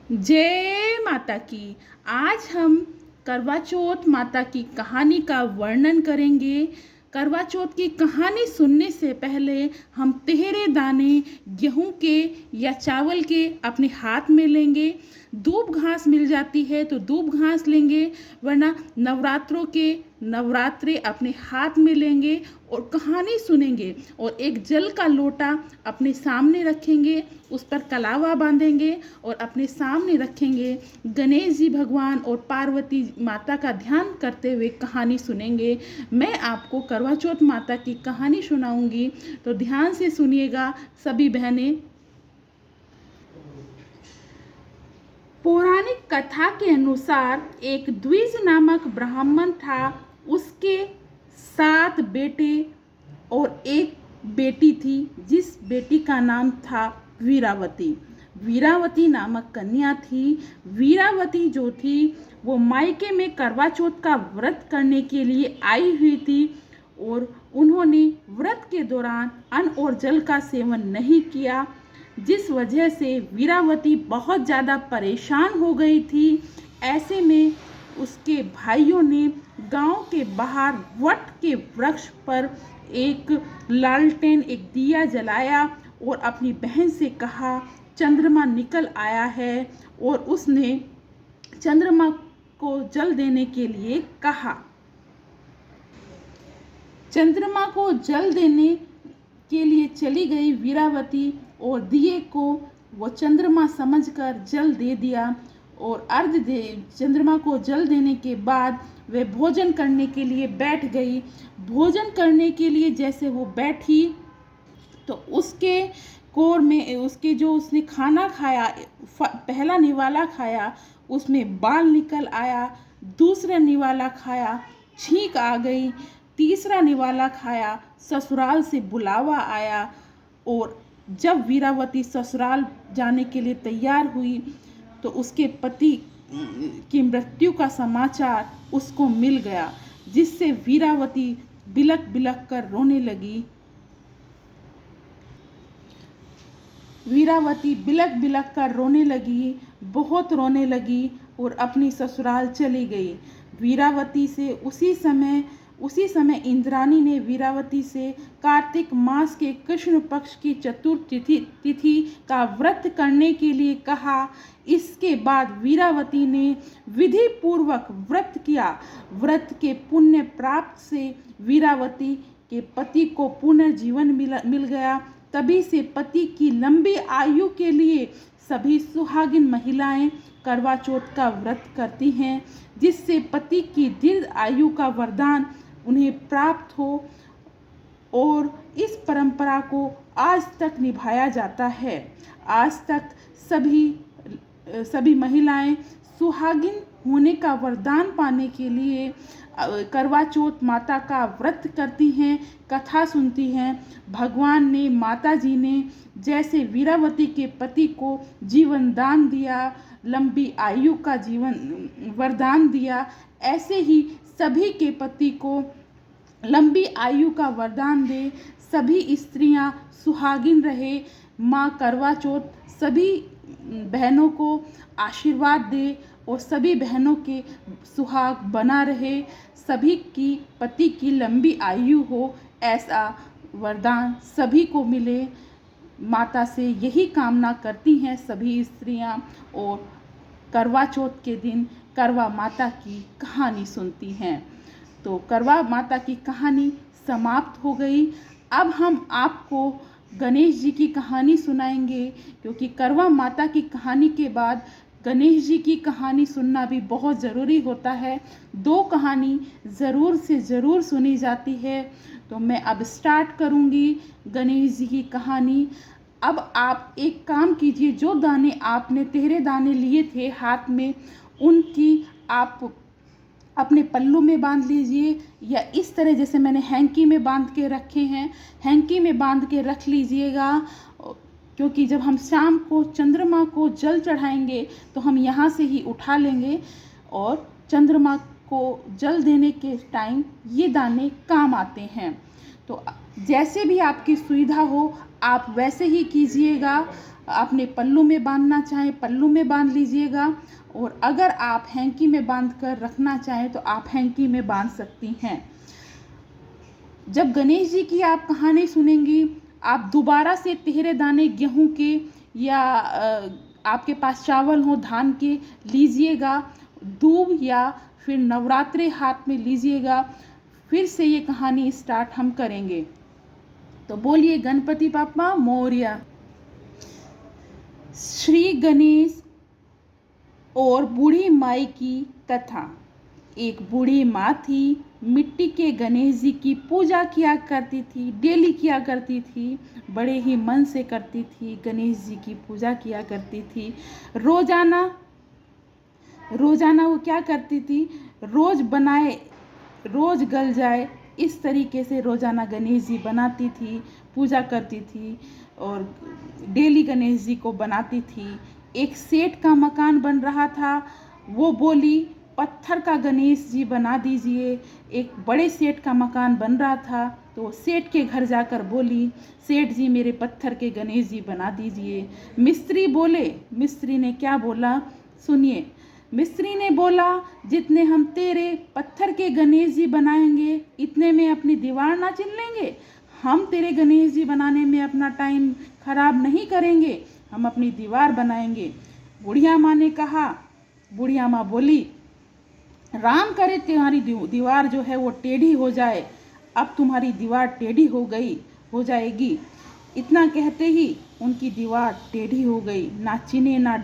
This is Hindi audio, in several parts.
जय माता की। आज हम करवा चौथ माता की कहानी का वर्णन करेंगे। करवा चौथ की कहानी सुनने से पहले हम तेहरे दाने गेहूं के या चावल के अपने हाथ में लेंगे। दूब घास मिल जाती है तो दूब घास लेंगे, वरना नवरात्रों के नवरात्रे अपने हाथ में लेंगे और कहानी सुनेंगे। और एक जल का लोटा अपने सामने रखेंगे, उस पर कलावा बांधेंगे और अपने सामने रखेंगे। गणेश जी भगवान और पार्वती माता का ध्यान करते हुए कहानी सुनेंगे। मैं आपको करवा चौथ माता की कहानी सुनाऊंगी, तो ध्यान से सुनिएगा सभी बहनें। पौराणिक कथा के अनुसार एक द्विज नामक ब्राह्मण था। उसके 7 बेटे और एक बेटी थी, जिस बेटी का नाम था वीरावती। वीरावती नामक कन्या थी। वीरावती जो थी वो मायके में करवा चौथ का व्रत करने के लिए आई हुई थी और उन्होंने व्रत के दौरान अन्न और जल का सेवन नहीं किया, जिस वजह से वीरावती बहुत ज़्यादा परेशान हो गई थी। ऐसे में उसके भाइयों ने गांव के बाहर वट के वृक्ष पर एक लालटेन, एक दिया जलाया और अपनी बहन से कहा चंद्रमा निकल आया है, और उसने चंद्रमा को जल देने के लिए कहा। चंद्रमा को जल देने के लिए चली गई वीरावती और दिए को वो चंद्रमा समझकर जल दे दिया और चंद्रमा को जल देने के बाद वे भोजन करने के लिए बैठ गई। भोजन करने के लिए जैसे वो बैठी तो उसके कोर में उसने खाना खाया, पहला निवाला खाया, उसमें बाल निकल आया। दूसरा निवाला खाया, छींक आ गई। तीसरा निवाला खाया, ससुराल से बुलावा आया। और जब वीरावती ससुराल जाने के लिए तैयार हुई तो उसके पति की मृत्यु का समाचार उसको मिल गया, जिससे वीरावती बिलक बिलक कर रोने लगी। वीरावती बिलक बिलक कर रोने लगी, बहुत रोने लगी और अपनी ससुराल चली गई। वीरावती से उसी समय इंद्राणी ने वीरावती से कार्तिक मास के कृष्ण पक्ष की तिथि का व्रत करने के लिए कहा। इसके बाद वीरावती ने विधि पूर्वक व्रत किया। व्रत के पुण्य प्राप्त से वीरावती के पति को पुनर्जीवन मिल गया। तभी से पति की लंबी आयु के लिए सभी सुहागिन महिलाएं करवा चौथ का व्रत करती हैं, जिससे पति की दीर्घ आयु का वरदान उन्हें प्राप्त हो। और इस परंपरा को आज तक निभाया जाता है। आज तक सभी महिलाएं सुहागिन होने का वरदान पाने के लिए करवा चौथ माता का व्रत करती हैं, कथा सुनती हैं। भगवान ने, माता जी ने जैसे वीरावती के पति को जीवन दान दिया, लंबी आयु का जीवन वरदान दिया, ऐसे ही सभी के पति को लंबी आयु का वरदान दे। सभी स्त्रियां सुहागिन रहे। माँ करवा चौथ सभी बहनों को आशीर्वाद दे और सभी बहनों के सुहाग बना रहे, सभी की पति की लंबी आयु हो, ऐसा वरदान सभी को मिले। माता से यही कामना करती हैं सभी स्त्रियां और करवा चौथ के दिन करवा माता की कहानी सुनती हैं। तो करवा माता की कहानी समाप्त हो गई। अब हम आपको गणेश जी की कहानी सुनाएंगे, क्योंकि करवा माता की कहानी के बाद गणेश जी की कहानी सुनना भी बहुत ज़रूरी होता है। 2 कहानी ज़रूर से ज़रूर सुनी जाती है। तो मैं अब स्टार्ट करूँगी गणेश जी की कहानी। अब आप एक काम कीजिए, जो दाने आपने तेहरे दाने लिए थे हाथ में, उनकी आप अपने पल्लू में बांध लीजिए, या इस तरह जैसे मैंने हैंकी में बांध के रखे हैं, हैंकी में बांध के रख लीजिएगा। क्योंकि जब हम शाम को चंद्रमा को जल चढ़ाएंगे तो हम यहाँ से ही उठा लेंगे और चंद्रमा को जल देने के टाइम ये दाने काम आते हैं। तो जैसे भी आपकी सुविधा हो आप वैसे ही कीजिएगा। आपने पल्लू में बांधना चाहें पल्लू में बांध लीजिएगा, और अगर आप हैंकी में बांध कर रखना चाहें तो आप हैंकी में बांध सकती हैं। जब गणेश जी की आप कहानी सुनेंगी, आप दोबारा से 13 दाने गेहूं के या आपके पास चावल हो धान के लीजिएगा, दूब या फिर नवरात्रे हाथ में लीजिएगा। फिर से ये कहानी स्टार्ट हम करेंगे। तो बोलिए गणपति बाप्पा मोरया। श्री गणेश और बूढ़ी माई की कथा। एक बूढ़ी माँ थी, मिट्टी के गणेश जी की पूजा किया करती थी, डेली किया करती थी, बड़े ही मन से करती थी, गणेश जी की पूजा किया करती थी। रोजाना वो क्या करती थी, रोज बनाए रोज गल जाए इस तरीके से रोजाना गणेश जी बनाती थी, पूजा करती थी और डेली गणेश जी को बनाती थी। एक सेठ का मकान बन रहा था, वो बोली पत्थर का गणेश जी बना दीजिए। एक बड़े सेठ का मकान बन रहा था, तो सेठ के घर जाकर बोली, सेठ जी मेरे पत्थर के गणेश जी बना दीजिए। मिस्त्री ने क्या बोला सुनिए। मिस्त्री ने बोला, जितने हम तेरे पत्थर के गणेश जी बनाएंगे इतने में अपनी दीवार ना चिन लेंगे। हम तेरे गणेश जी बनाने में अपना टाइम खराब नहीं करेंगे, हम अपनी दीवार बनाएंगे। बुढ़िया माँ ने कहा, बुढ़िया माँ बोली, राम करे तुम्हारी दीवार जो है वो टेढ़ी हो जाए। अब तुम्हारी दीवार टेढ़ी हो जाएगी। इतना कहते ही उनकी दीवार टेढ़ी हो गई। ना चिने ना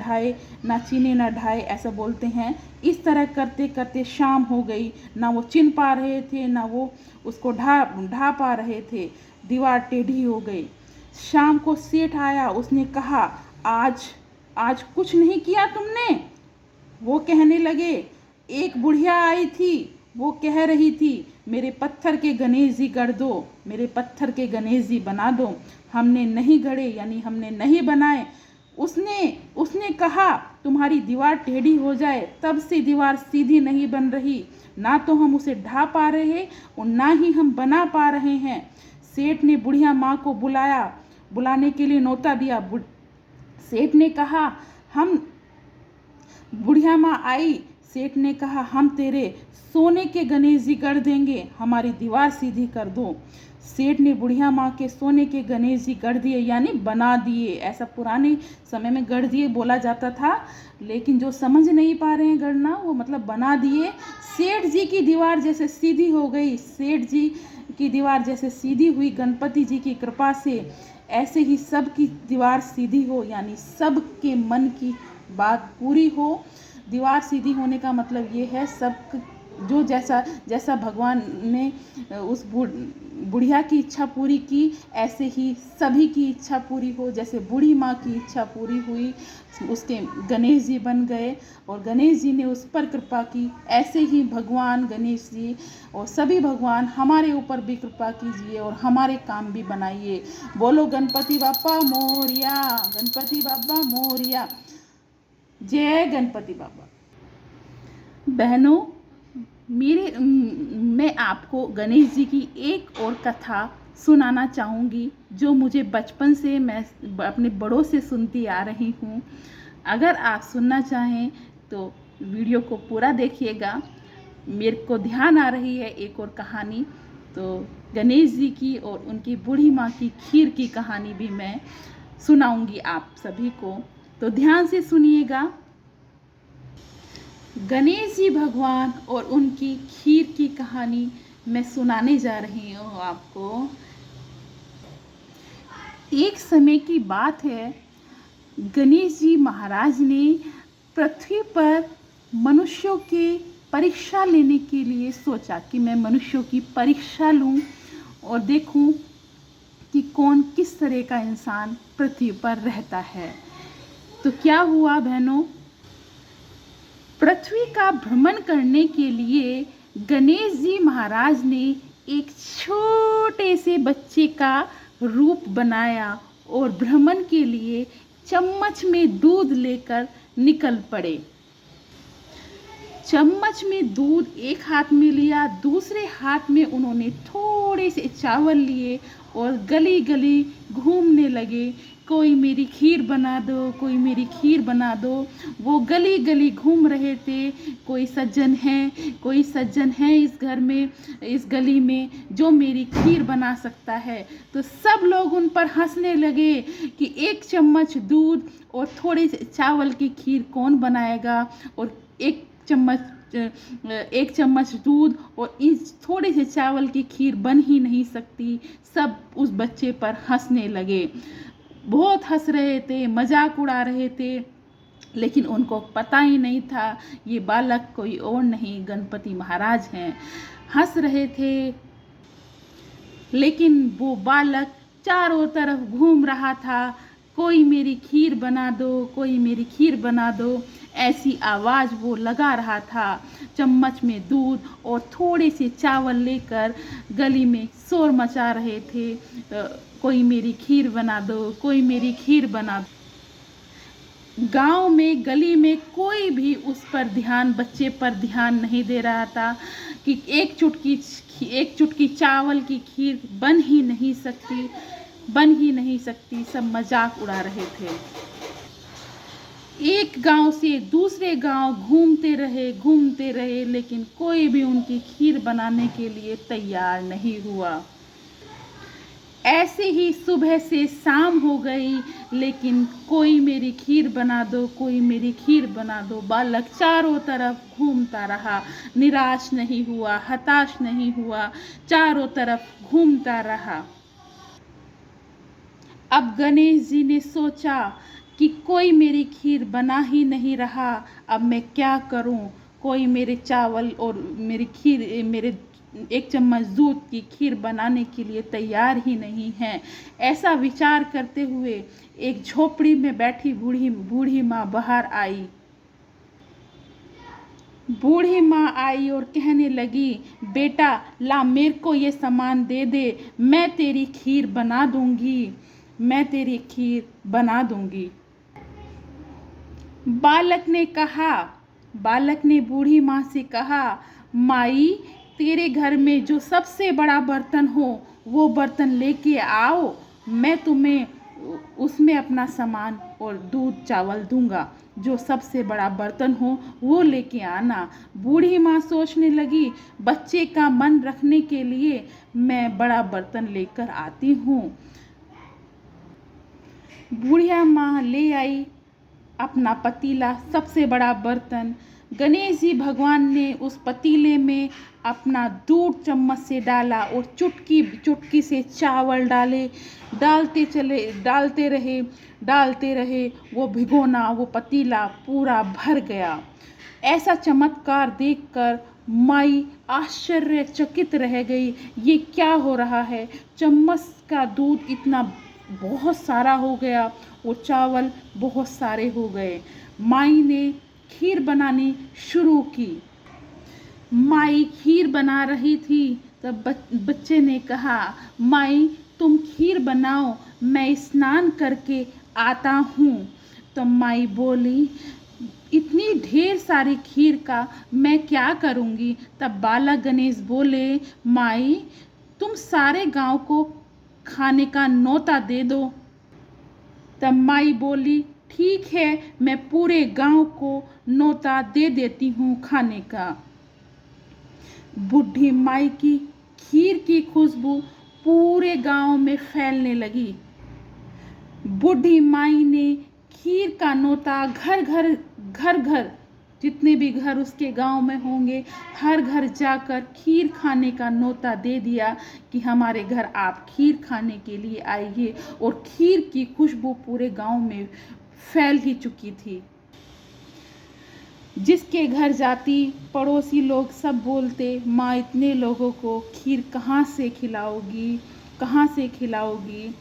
ढाए ऐसा बोलते हैं। इस तरह करते करते शाम हो गई। ना वो चिन पा रहे थे, ना वो उसको ढा पा रहे थे। दीवार टेढ़ी हो गई। शाम को सेठ आया, उसने कहा, आज कुछ नहीं किया तुमने? वो कहने लगे, एक बुढ़िया आई थी, वो कह रही थी मेरे पत्थर के गणेश जी गढ़ दो, मेरे पत्थर के गणेश जी बना दो। हमने नहीं गढ़े, यानी हमने नहीं बनाए। उसने कहा तुम्हारी दीवार टेढ़ी हो जाए, तब से दीवार सीधी नहीं बन रही। ना तो हम उसे ढा पा रहे और ना ही हम बना पा रहे हैं। सेठ ने बुढ़िया माँ को बुलाने के लिए न्योता दिया। सेठ ने कहा बुढ़िया माँ आई। सेठ ने कहा, हम तेरे सोने के गणेश जी गढ़ देंगे, हमारी दीवार सीधी कर दो। सेठ ने बुढ़िया माँ के सोने के गणेश जी गढ़ दिए, यानी बना दिए। ऐसा पुराने समय में गढ़ दिए बोला जाता था, लेकिन जो समझ नहीं पा रहे हैं गढ़ना, वो मतलब बना दिए। सेठ जी की दीवार जैसे सीधी हो गई, सेठ जी की दीवार जैसे सीधी हुई गणपति जी की कृपा से, ऐसे ही सबकी दीवार सीधी हो, यानी सबके मन की बात पूरी हो। दीवार सीधी होने का मतलब ये है, सब जो जैसा भगवान ने उस बुढ़िया की इच्छा पूरी की, ऐसे ही सभी की इच्छा पूरी हो। जैसे बूढ़ी माँ की इच्छा पूरी हुई, उसके गणेश जी बन गए और गणेश जी ने उस पर कृपा की, ऐसे ही भगवान गणेश जी और सभी भगवान हमारे ऊपर भी कृपा कीजिए और हमारे काम भी बनाइए। बोलो गणपति बाप्पा मोरया, गणपति बाप्पा मोरया। जय गणपति बाबा। बहनों, मैं आपको गणेश जी की एक और कथा सुनाना चाहूँगी, जो मुझे बचपन से मैं अपने बड़ों से सुनती आ रही हूँ। अगर आप सुनना चाहें तो वीडियो को पूरा देखिएगा। मेरे को ध्यान आ रही है एक और कहानी, तो गणेश जी की और उनकी बूढ़ी माँ की खीर की कहानी भी मैं सुनाऊंगी आप सभी को, तो ध्यान से सुनिएगा। गणेश जी भगवान और उनकी खीर की कहानी मैं सुनाने जा रही हूँ आपको। एक समय की बात है, गणेश जी महाराज ने पृथ्वी पर मनुष्यों के परीक्षा लेने के लिए सोचा कि मैं मनुष्यों की परीक्षा लूं और देखूं कि कौन किस तरह का इंसान पृथ्वी पर रहता है। तो क्या हुआ बहनों, पृथ्वी का भ्रमण करने के लिए गणेश जी महाराज ने एक छोटे से बच्चे का रूप बनाया और भ्रमण के लिए चम्मच में दूध लेकर निकल पड़े। चम्मच में दूध एक हाथ में लिया, दूसरे हाथ में उन्होंने थोड़े से चावल लिए और गली गली घूमने लगे, कोई मेरी खीर बना दो, कोई मेरी खीर बना दो। वो गली गली घूम रहे थे। कोई सज्जन है इस घर में, इस गली में, जो मेरी खीर बना सकता है। तो सब लोग उन पर हंसने लगे कि एक चम्मच दूध और थोड़े से चावल की खीर कौन बनाएगा, और एक चम्मच दूध और इस थोड़े से चावल की खीर बन ही नहीं सकती। सब उस बच्चे पर हंसने लगे, बहुत हंस रहे थे, मजाक उड़ा रहे थे, लेकिन उनको पता ही नहीं था ये बालक कोई और नहीं, गणपति महाराज हैं। हंस रहे थे, लेकिन वो बालक चारों तरफ घूम रहा था, कोई मेरी खीर बना दो, कोई मेरी खीर बना दो, ऐसी आवाज़ वो लगा रहा था। चम्मच में दूध और थोड़े से चावल लेकर गली में शोर मचा रहे थे, कोई मेरी खीर बना दो, कोई मेरी खीर बना दो। गांव में, गली में कोई भी उस पर बच्चे पर ध्यान नहीं दे रहा था कि एक चुटकी चावल की खीर बन ही नहीं सकती। सब मजाक उड़ा रहे थे। एक गांव से दूसरे गांव घूमते रहे, लेकिन कोई भी उनकी खीर बनाने के लिए तैयार नहीं हुआ। ऐसे ही सुबह से शाम हो गई, लेकिन कोई मेरी खीर बना दो, कोई मेरी खीर बना दो। बालक चारों तरफ घूमता रहा, निराश नहीं हुआ, हताश नहीं हुआ, चारों तरफ घूमता रहा। अब गणेश जी ने सोचा कि कोई मेरी खीर बना ही नहीं रहा, अब मैं क्या करूं? कोई मेरे चावल और मेरे एक चम्मच दूध की खीर बनाने के लिए तैयार ही नहीं है। ऐसा विचार करते हुए एक झोपड़ी में बैठी बूढ़ी माँ बाहर आई। बूढ़ी माँ आई और कहने लगी, बेटा ला, मेरे को ये सामान दे दे, मैं तेरी खीर बना दूंगी। बालक ने बूढ़ी माँ से कहा, माई, तेरे घर में जो सबसे बड़ा बर्तन हो वो बर्तन लेके आओ, मैं तुम्हें उसमें अपना सामान और दूध चावल दूंगा। जो सबसे बड़ा बर्तन हो वो लेके आना। बूढ़ी माँ सोचने लगी, बच्चे का मन रखने के लिए मैं बड़ा बर्तन लेकर आती हूँ। बूढ़िया माँ ले आई अपना पतीला, सबसे बड़ा बर्तन। गणेश जी भगवान ने उस पतीले में अपना दूध चम्मच से डाला और चुटकी से चावल डालते रहे। वो वो पतीला पूरा भर गया। ऐसा चमत्कार देखकर माई आश्चर्यचकित रह गई, ये क्या हो रहा है? चम्मच का दूध इतना बहुत सारा हो गया और चावल बहुत सारे हो गए। माई ने खीर बनानी शुरू की। माई खीर बना रही थी तब बच्चे ने कहा, माई तुम खीर बनाओ, मैं स्नान करके आता हूँ। तो माई बोली, इतनी ढेर सारी खीर का मैं क्या करूँगी? तब बालक गणेश बोले, माई तुम सारे गांव को खाने का न्योता दे दो। तब माई बोली, ठीक है, मैं पूरे गांव को न्योता दे देती हूँ खाने का। बूढ़ी माई की खीर की खुशबू पूरे गांव में फैलने लगी। बूढ़ी माई ने खीर का न्योता घर घर जितने भी घर उसके गांव में होंगे, हर घर जाकर खीर खाने का न्योता दे दिया कि हमारे घर आप खीर खाने के लिए आइए। और खीर की खुशबू पूरे गांव में फैल ही चुकी थी। जिसके घर जाती, पड़ोसी लोग सब बोलते, माँ इतने लोगों को खीर कहाँ से खिलाओगी?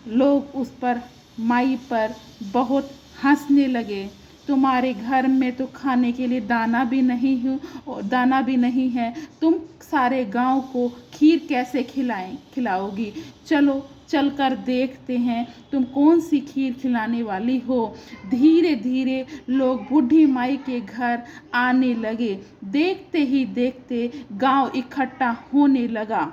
लोग उस पर, माई पर बहुत हंसने लगे। तुम्हारे घर में तो खाने के लिए दाना भी नहीं है, तुम सारे गांव को खीर कैसे खिलाओगी? चलो चलकर देखते हैं तुम कौन सी खीर खिलाने वाली हो। धीरे धीरे लोग बूढ़ी माई के घर आने लगे। देखते ही देखते गांव इकट्ठा होने लगा।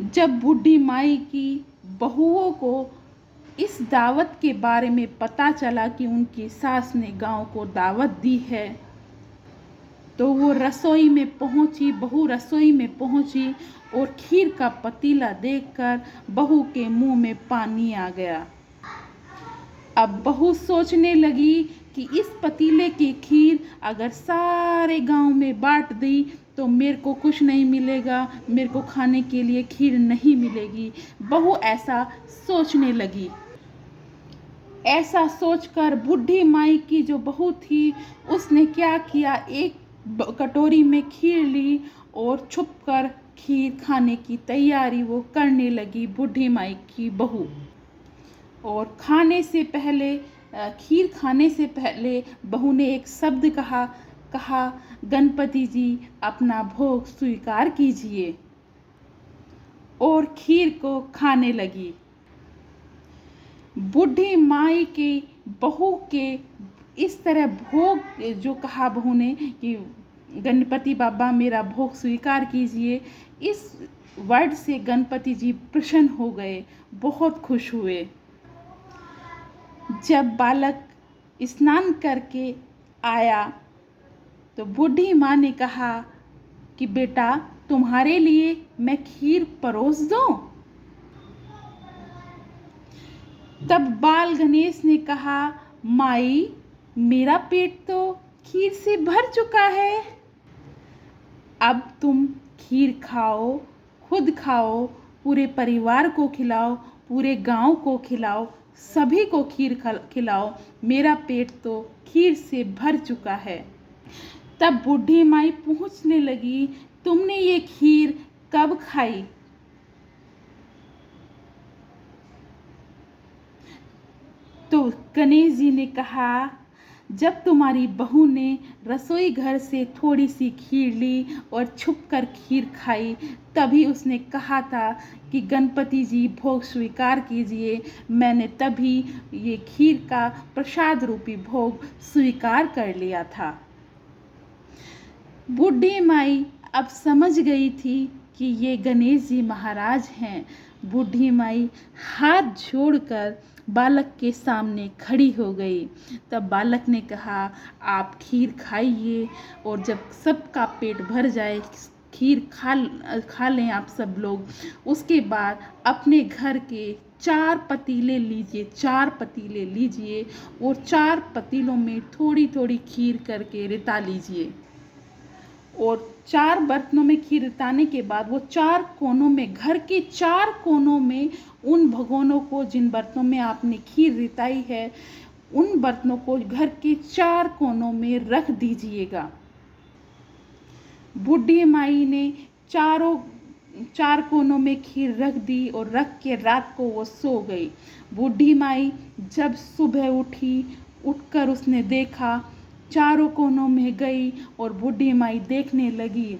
जब बूढ़ी माई की बहुओं को इस दावत के बारे में पता चला कि उनकी सास ने गांव को दावत दी है, तो वो रसोई में पहुंची, बहू रसोई में पहुंची और खीर का पतीला देखकर बहू के मुंह में पानी आ गया। अब बहू सोचने लगी कि इस पतीले की खीर अगर सारे गांव में बांट दी तो मेरे को कुछ नहीं मिलेगा, मेरे को खाने के लिए खीर नहीं मिलेगी। बहू ऐसा सोचने लगी। ऐसा सोचकर बूढ़ी माई की जो बहू थी उसने क्या किया, एक कटोरी में खीर ली और छुपकर खीर खाने की तैयारी वो करने लगी, बूढ़ी माई की बहू। और खीर खाने से पहले बहू ने एक शब्द कहा, गणपति जी अपना भोग स्वीकार कीजिए, और खीर को खाने लगी। बूढ़ी माई की बहू के इस तरह भोग जो कहा बहू ने कि गणपति बाबा मेरा भोग स्वीकार कीजिए, इस वर्ड से गणपति जी प्रसन्न हो गए, बहुत खुश हुए। जब बालक स्नान करके आया तो बूढ़ी माँ ने कहा कि बेटा तुम्हारे लिए मैं खीर परोस दूं। तब बाल गणेश ने कहा, माई मेरा पेट तो खीर से भर चुका है, अब तुम खीर खाओ, खुद खाओ, पूरे परिवार को खिलाओ, पूरे गांव को खिलाओ, सभी को खीर खिलाओ, मेरा पेट तो खीर से भर चुका है। तब बूढ़ी माई पूछने लगी, तुमने ये खीर कब खाई? तो गणेश जी ने कहा, जब तुम्हारी बहू ने रसोई घर से थोड़ी सी खीर ली और छुपकर खीर खाई, तभी उसने कहा था कि गणपति जी भोग स्वीकार कीजिए। मैंने तभी ये खीर का प्रसाद रूपी भोग स्वीकार कर लिया था। बूढ़ी माई अब समझ गई थी कि ये गणेश जी महाराज हैं। बूढ़ी माई हाथ जोड़कर बालक के सामने खड़ी हो गई। तब बालक ने कहा, आप खीर खाइए, और जब सबका पेट भर जाए, खीर खा लें आप सब लोग, उसके बाद अपने घर के 4 पतीले लीजिए और 4 पतीलों में थोड़ी थोड़ी खीर करके रिता लीजिए। और 4 बर्तनों में खीर रिताने के बाद वो 4 कोनों में, घर के 4 कोनों में उन भगोनों को, जिन बर्तनों में आपने खीर रिताई है, उन बर्तनों को घर के 4 कोनों में रख दीजिएगा। बूढ़ी माई ने 4 कोनों में खीर रख दी और रख के रात को वो सो गई। बूढ़ी माई जब सुबह उठकर उसने देखा, 4 कोनों में गई और बूढ़ी माई देखने लगी,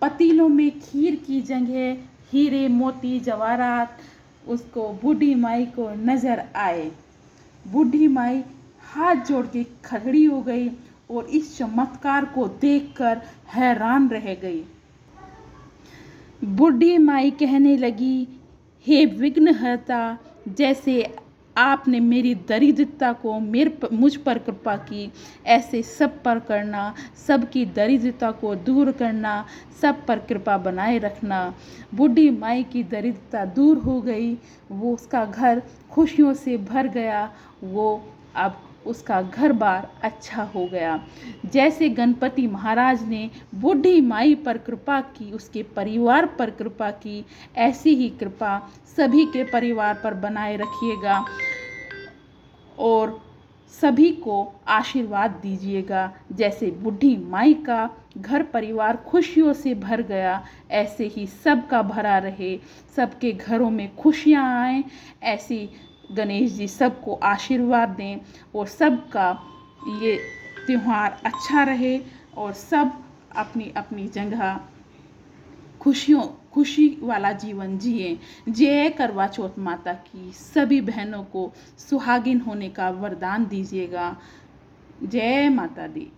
पतीलों में खीर की जगह हीरे मोती जवाहरात उसको, बूढ़ी माई को नजर आए। बूढ़ी माई हाथ जोड़ के खड़ी हो गई और इस चमत्कार को देखकर हैरान रह गई। बूढ़ी माई कहने लगी, हे विघ्नहर्ता, जैसे आपने मेरी दरिद्रता को मुझ पर कृपा की, ऐसे सब पर करना, सबकी दरिद्रता को दूर करना, सब पर कृपा बनाए रखना। बूढ़ी माई की दरिद्रता दूर हो गई, वो उसका घर खुशियों से भर गया, वो अब उसका घर बार अच्छा हो गया। जैसे गणपति महाराज ने बूढ़ी माई पर कृपा की, उसके परिवार पर कृपा की, ऐसी ही कृपा सभी के परिवार पर बनाए रखिएगा और सभी को आशीर्वाद दीजिएगा। जैसे बूढ़ी माई का घर परिवार खुशियों से भर गया, ऐसे ही सबका भरा रहे, सबके घरों में खुशियाँ आएँ, ऐसी गणेश जी सबको आशीर्वाद दें और सबका ये त्यौहार अच्छा रहे और सब अपनी अपनी जगह खुशियों खुशी वाला जीवन जिए। जय करवा चौथ माता की। सभी बहनों को सुहागिन होने का वरदान दीजिएगा। जय माता दी।